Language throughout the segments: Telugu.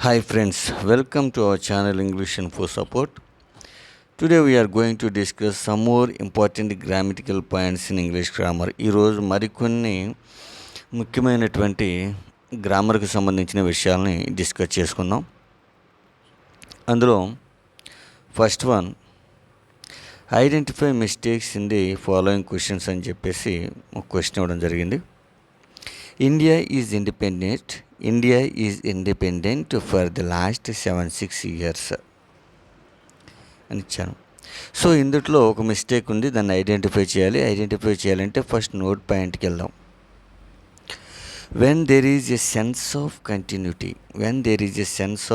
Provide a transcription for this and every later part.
Hi friends, welcome to our channel English Info Support. Today we are going to discuss some more important grammatical points in English grammar. ఈరోజు మరికొన్ని ముఖ్యమైనటువంటి గ్రామర్కి సంబంధించిన విషయాల్ని డిస్కస్ చేసుకుందాం. అందులో first one, identify mistakes in the following questions అని చెప్పేసి ఒక క్వశ్చన్ ఇవ్వడం జరిగింది. India is independent for the last 7-6 years అని ఇచ్చాను. సో ఇందులో ఒక మిస్టేక్ ఉంది, దాన్ని ఐడెంటిఫై చేయాలంటే ఫస్ట్ నోట్ పాయింట్కి వెళ్దాం. When there is a sense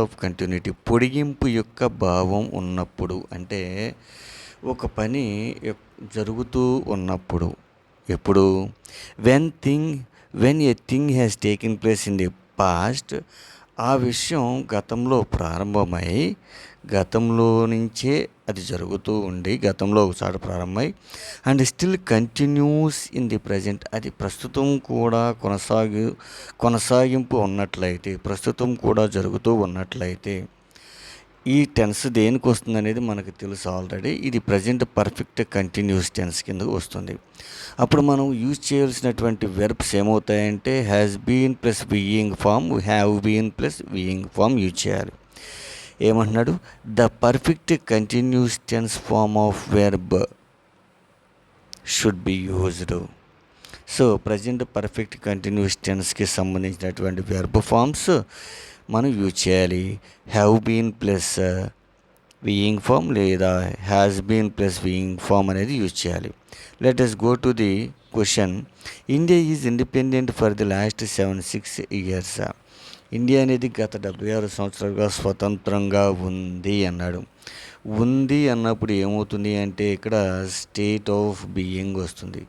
of continuity, పొడిగింపు యొక్క భావం ఉన్నప్పుడు, అంటే ఒక పని జరుగుతూ ఉన్నప్పుడు, ఎప్పుడు when a thing has taken place in the past, ఆ విషయం గతంలో ప్రారంభమై, గతంలో నుంచే అది జరుగుతూ ఉండి, గతంలో ఒకసారి ప్రారంభమై and still continuous in the present, అది ప్రస్తుతం కూడా కొనసాగింపు ఉన్నట్లయితే, ప్రస్తుతం కూడా జరుగుతూ ఉన్నట్లయితే, ఈ టెన్స్ దేనికి వస్తుంది అనేది మనకు తెలుసు ఆల్రెడీ. ఇది ప్రజెంట్ పర్ఫెక్ట్ కంటిన్యూస్ టెన్స్ కింద వస్తుంది. అప్పుడు మనం యూజ్ చేయాల్సినటువంటి వెర్బ్స్ ఏమవుతాయంటే has been plus being form, have been plus being form use చేయాలి. ఏమంటున్నాడు? The perfect continuous tense form of verb should be used. So present perfect continuous టెన్స్కి సంబంధించినటువంటి వెర్బ్ ఫామ్స్ మనం యూజ్ చేయాలి. Have been plus being form లేదా has been plus being form అనేది యూజ్ చేయాలి. Let us go to the question. India is independent for the last 7-6 years. India అనేది గత 76 సంవత్సరాలుగా స్వతంత్రంగా ఉంది అన్నాడు. ఉంది అన్నప్పుడు ఏమవుతుంది అంటే ఇక్కడ స్టేట్ ఆఫ్ బీయింగ్ వస్తుంది.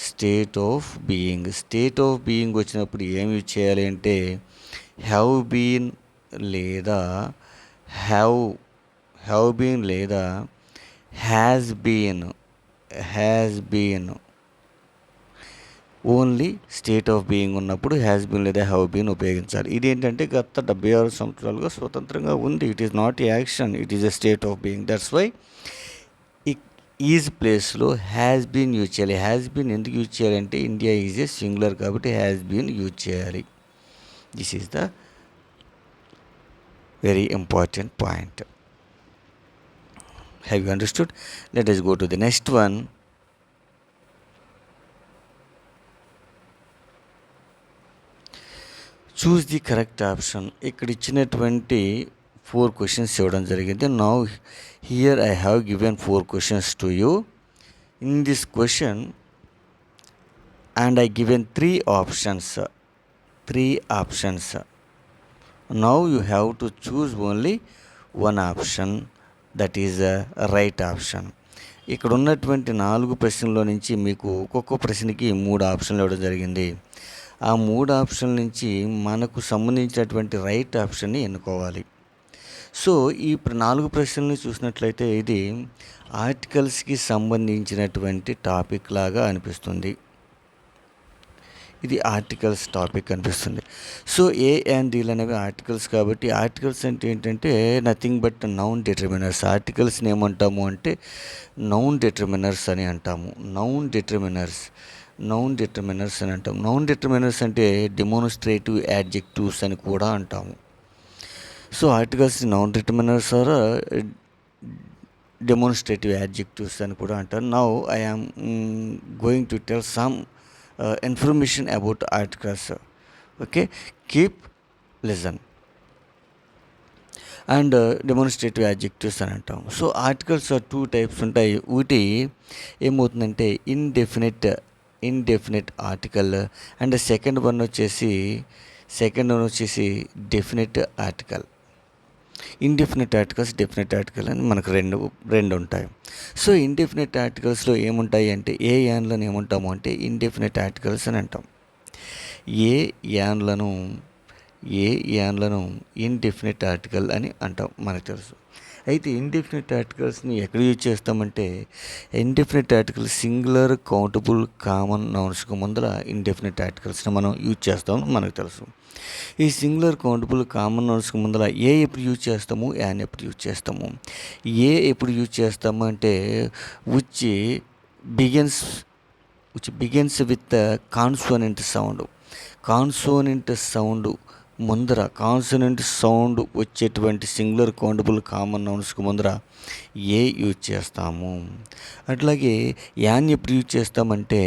స్టేట్ ఆఫ్ బీయింగ్ వచ్చినప్పుడు ఏం యూజ్ చేయాలి అంటే హ్యావ్ బీన్ లేదా has been. Only state of being ఉన్నప్పుడు హ్యాస్ బీన్ లేదా హ్యావ్ బీన్ ఉపయోగించాలి. ఇదేంటంటే గత 76 సంవత్సరాలుగా స్వతంత్రంగా ఉంది. It is not action, it is a state of being. That's why is ప్లేస్లో హ్యాస్ బీన్ యూజ్ చేయాలి. హ్యాస్ బీన్ ఎందుకు యూజ్ చేయాలంటే ఇండియా ఈజ్ ఏ సింగులర్ కాబట్టి హ్యాస్ బీన్ యూజ్ చేయాలి. This is the very important point. Have you understood? Let us go to the next one. Choose the correct option. ఇక్కడ ఇచ్చినటువంటి 4 questions ఇవ్వడం జరిగింది. Now here I have given 4 questions to you. In this question and I given 3 options. Now you have to choose only one option, that is a right option. ఇక్కడ ఉన్నటువంటి 4 ప్రశ్నల్లో నుంచి మీకు ఒక్కొక్క ప్రశ్నకి 3 ఆప్షన్లు ఇవ్వడం జరిగింది. ఆ 3 ఆప్షన్ల నుంచి మనకు సంబంధించినటువంటి రైట్ ఆప్షన్ని ఎన్నుకోవాలి. సో ఈ 4 ప్రశ్నల్ని చూసినట్లయితే ఇది ఆర్టికల్స్కి సంబంధించినటువంటి టాపిక్ లాగా అనిపిస్తుంది. ఇది ఆర్టికల్స్ టాపిక్ అనిపిస్తుంది. సో ఏ అండ్ డీల్ అనేవి ఆర్టికల్స్ కాబట్టి, ఆర్టికల్స్ అంటే ఏంటంటే నథింగ్ బట్ నౌన్ డిటర్మినర్స్. ఆర్టికల్స్ని ఏమంటాము అంటే నౌన్ డిటర్మినర్స్ అని అంటాము. నౌన్ డిటర్మినర్స్ అని అంటాము. నౌన్ డిటర్మినర్స్ అంటే డెమోన్స్ట్రేటివ్ యాడ్జెక్టివ్స్ అని కూడా అంటాము. So articles noun determiners are demonstrative adjectives అని కూడా అంటారు. Now I am going to tell some information about articles. Okay, keep listen. And demonstrative adjectives అని అంటాం. సో ఆర్టికల్స్ 2 టైప్స్ ఉంటాయి. ఒకటి ఏమవుతుందంటే indefinite article and second one వచ్చేసి definite article. Indefinite articles, definite article అని మనకు రెండు ఉంటాయి. సో ఇండెఫినెట్ ఆర్టికల్స్లో ఏముంటాయి అంటే ఏ యాన్లను ఏమంటాము అంటే ఇండెఫినెట్ ఆర్టికల్స్ అని అంటాం. ఏ యాన్లను ఇండెఫినెట్ ఆర్టికల్ అని అంటాం, మనకు తెలుసు. అయితే ఇండెఫినిట్ ఆర్టికల్స్ని ఎక్కడ యూజ్ చేస్తామంటే, indefinite article singular countable common నౌన్స్కి ముందర ఇండెఫినిట్ ఆర్టికల్స్ని మనం యూజ్ చేస్తామని మనకు తెలుసు. ఈ సింగులర్ కౌంటబుల్ కామన్ నౌన్స్కి ముందర ఏ ఎప్పుడు యూజ్ చేస్తాము, యాన్ ఎప్పుడు యూజ్ చేస్తాము. ఏ ఎప్పుడు యూజ్ చేస్తాము అంటే which begins with consonant sound. Consonant sound ముందర కాన్సోనెంట్ సౌండ్ వచ్చేటువంటి సింగులర్ కౌంటబుల్ కామన్ నౌన్స్కి ముందర ఏ యూజ్ చేస్తాము. అట్లాగే యాన్ ఎప్పుడు యూజ్ చేస్తామంటే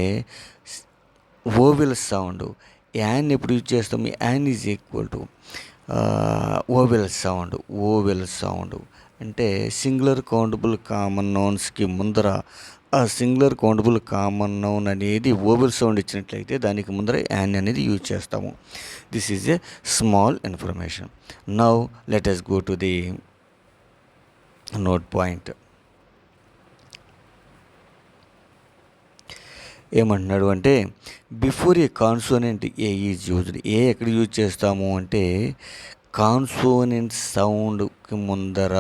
ఓవెల్ సౌండ్. యాన్ ఎప్పుడు యూజ్ చేస్తాము, an is equal to oval sound అంటే సింగులర్ కౌంటబుల్ కామన్ నౌన్స్కి ముందర ఆ సింగులర్ కౌంటబుల్ కామన్ నౌన్ అనేది ఓవెల్ సౌండ్ ఇచ్చినట్లయితే దానికి ముందర యాన్ అనేది యూజ్ చేస్తాము. This is a small information. Now let us go to the note point. ఏమంటున్నాడు అంటే before a consonant a is used. A ఎక్కడ యూజ్ చేస్తాము అంటే కాన్సోనెంట్ సౌండ్కి ముందర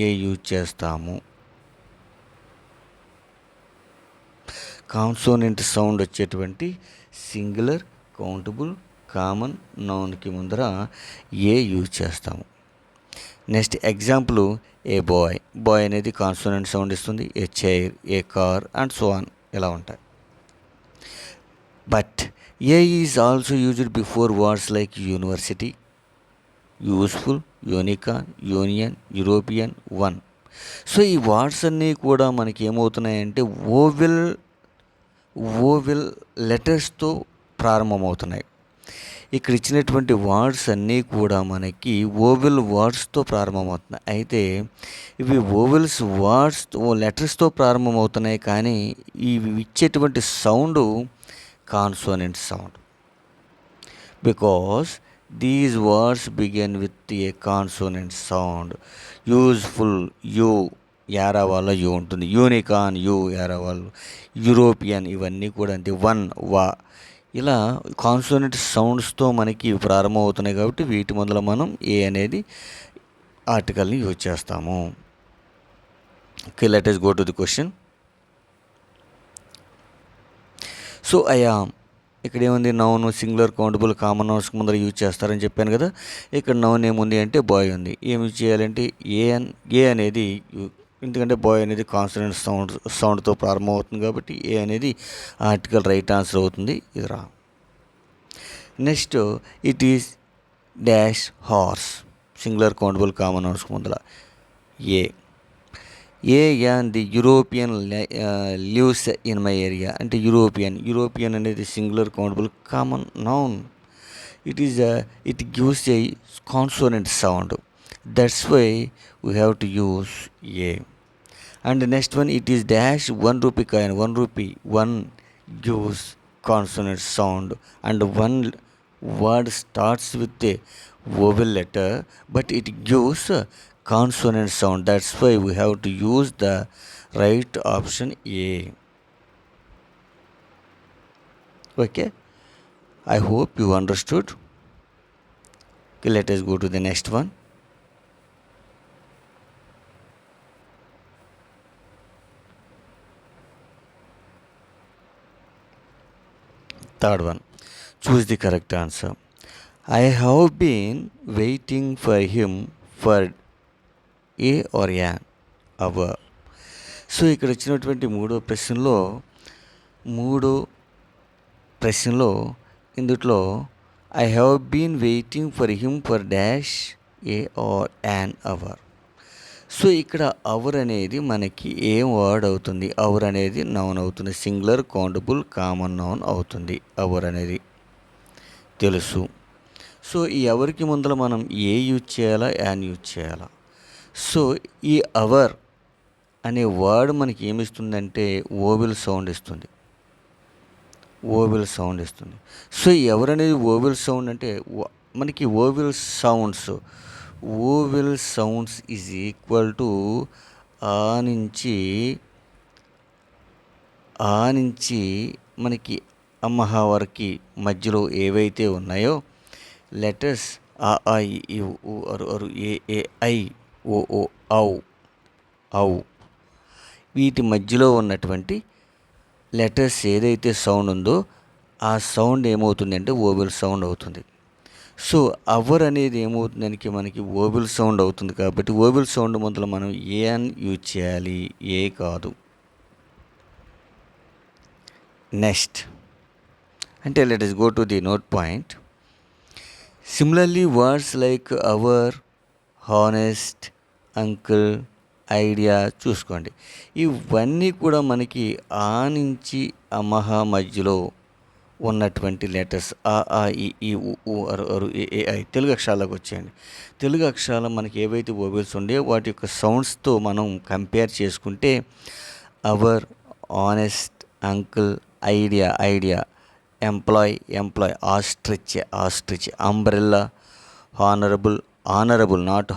ఏ యూజ్ చేస్తాము. కాన్సోనెంట్ సౌండ్ వచ్చేటువంటి సింగులర్ కౌంటబుల్ కామన్ నౌన్కి ముందర ఏ యూజ్ చేస్తాము. నెక్స్ట్ ఎగ్జాంపుల్ ఏ బాయ్ అనేది కాన్సోనెంట్ సౌండ్ ఇస్తుంది. A chair, a car and so on ఇలా ఉంటాయి. But a is also used before words like university, useful, unicorn, union, European, one. So ఈ వర్డ్స్ అన్నీ కూడా మనకి ఏమవుతున్నాయంటే ఓవెల్ లెటర్స్తో ప్రారంభమవుతున్నాయి. ఇక్కడ ఇచ్చినటువంటి వర్డ్స్ అన్నీ కూడా మనకి ఓవెల్ వర్డ్స్తో ప్రారంభమవుతున్నాయి. అయితే ఇవి ఓవెల్స్ లెటర్స్తో ప్రారంభమవుతున్నాయి, కానీ ఇవి ఇచ్చేటువంటి sound consonant sound. Because these words begin with a consonant sound. Useful you యారా వాళ్ళ యూ ఉంటుంది. యూనికాన్ యూ యారా వాళ్ళు. యూరోపియన్ ఇవన్నీ కూడా అంతే. వన్ వా ఇలా కాన్సోనెంట్ సౌండ్స్తో మనకి ప్రారంభమవుతున్నాయి కాబట్టి వీటి మొదల మనం ఏ అనేది ఆర్టికల్ని యూజ్ చేస్తాము. Okay, let us go to the question. So I am ఇక్కడ ఏముంది, noun singular countable common nouns ముందర యూజ్ చేస్తారని చెప్పాను కదా. ఇక్కడ నౌన్ ఏముంది అంటే బాయ్ ఉంది. ఏం యూజ్ చేయాలంటే ఏ అనేది, ఎందుకంటే బాయ్ అనేది కాన్సోనెంట్ సౌండ్తో ప్రారంభమవుతుంది కాబట్టి ఏ అనేది ఆర్టికల్ రైట్ ఆన్సర్ అవుతుంది. ఇది రా. Next it is dash horse singular countable common nouns ముందర a an the European lives in my area అంటే యూరోపియన్ అనేది singular countable common noun. It gives a consonant sound. That's why we have to use a. And the next one, it is dash 1 rupee coin. 1 rupee, 1 gives consonant sound, and one word starts with a vowel letter, but it gives a consonant sound. That's why we have to use the right option A. Okay, I hope you understood. Okay, let us go to the next one. Third one, choose the correct answer. I have been waiting for him for a or an hour. So ఇక్కడ ఇచ్చినటువంటి మూడో ప్రశ్నలో ఇందులో I have been waiting for him for dash a or an hour. So ఇక్కడ అవర్ అనేది మనకి ఏం వర్డ్ అవుతుంది, అవర్ అనేది నౌన్ అవుతుంది. సింగులర్ కౌంటబుల్ కామన్ నౌన్ అవుతుంది అవర్ అనేది తెలుసు. సో ఈ అవర్కి ముందర మనం ఏ యూజ్ చేయాలా, యాన్ యూజ్ చేయాలా. సో ఈ అవర్ అనే వర్డ్ మనకి ఏమిస్తుందంటే ఓవెల్ సౌండ్ ఇస్తుంది. సో ఈ ఎవర్ అనేది ఓవెల్ సౌండ్ అంటే మనకి vowel sounds is equal to ఆ నుంచి మనకి అమ్మహ వరకు మధ్యలో ఏవైతే ఉన్నాయో లెటర్స్ ఆ, ఐ, ఈ, ఉ, అరు, ఏ, ఐ, ఓ, ఔ ఔ. వీటి మధ్యలో ఉన్నటువంటి లెటర్స్ ఏదైతే సౌండ్ ఉందో ఆ సౌండ్ ఏమవుతుందంటే ఓవెల్ సౌండ్ అవుతుంది. సో అవర్ అనేది ఏమవుతుందానికి మనకి ఓవెల్ సౌండ్ అవుతుంది కాబట్టి ఓవెల్ సౌండ్ మొదలు మనం ఏ అని యూజ్ చేయాలి, ఏ కాదు. నెక్స్ట్ అంటే let us go to the note point. Similarly, words like our, honest, uncle, idea చూసుకోండి. ఇవన్నీ కూడా మనకి ఆ నుంచి అమహ మధ్యలో ఉన్నటువంటి లెటర్స్ ఆ ఈ ఉ అరు ఏ ఐ తెలుగు అక్షరాలకు వచ్చేయండి. తెలుగు అక్షరాలు మనకి ఏవైతే ఓవెల్స్ ఉండే వాటి యొక్క సౌండ్స్తో మనం కంపేర్ చేసుకుంటే hour, honest, uncle, idea, employ, ostrich, umbrella, honorable not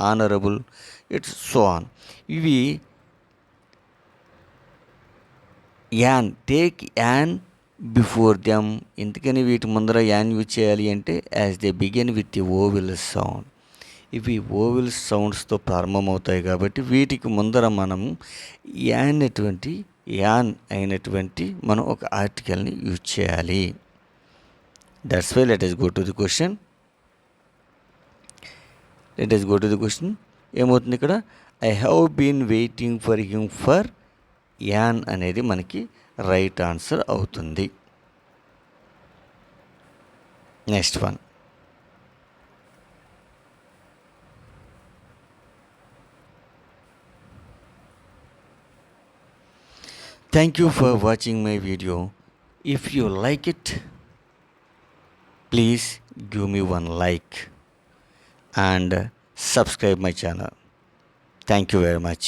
honorable, it's so on. ఇవి టేక్ యాన్ బిఫోర్ దెమ్. ఎందుకని వీటి ముందర యాన్ యూజ్ చేయాలి అంటే as they begin with the vowel sound. ఇవి ఓవెల్ సౌండ్స్తో ప్రారంభమవుతాయి కాబట్టి వీటికి ముందర మనం యాన్ అయినటువంటి మనం ఒక ఆర్టికల్ని యూజ్ చేయాలి. That's why let us go to the question. ఏమవుతుంది ఇక్కడ? I have been waiting for him for an అనేది మనకి రైట్ ఆన్సర్ అవుతుంది. Next one. Thank you for watching my video. If you like it, please give me one like and subscribe my channel. Thank you very much.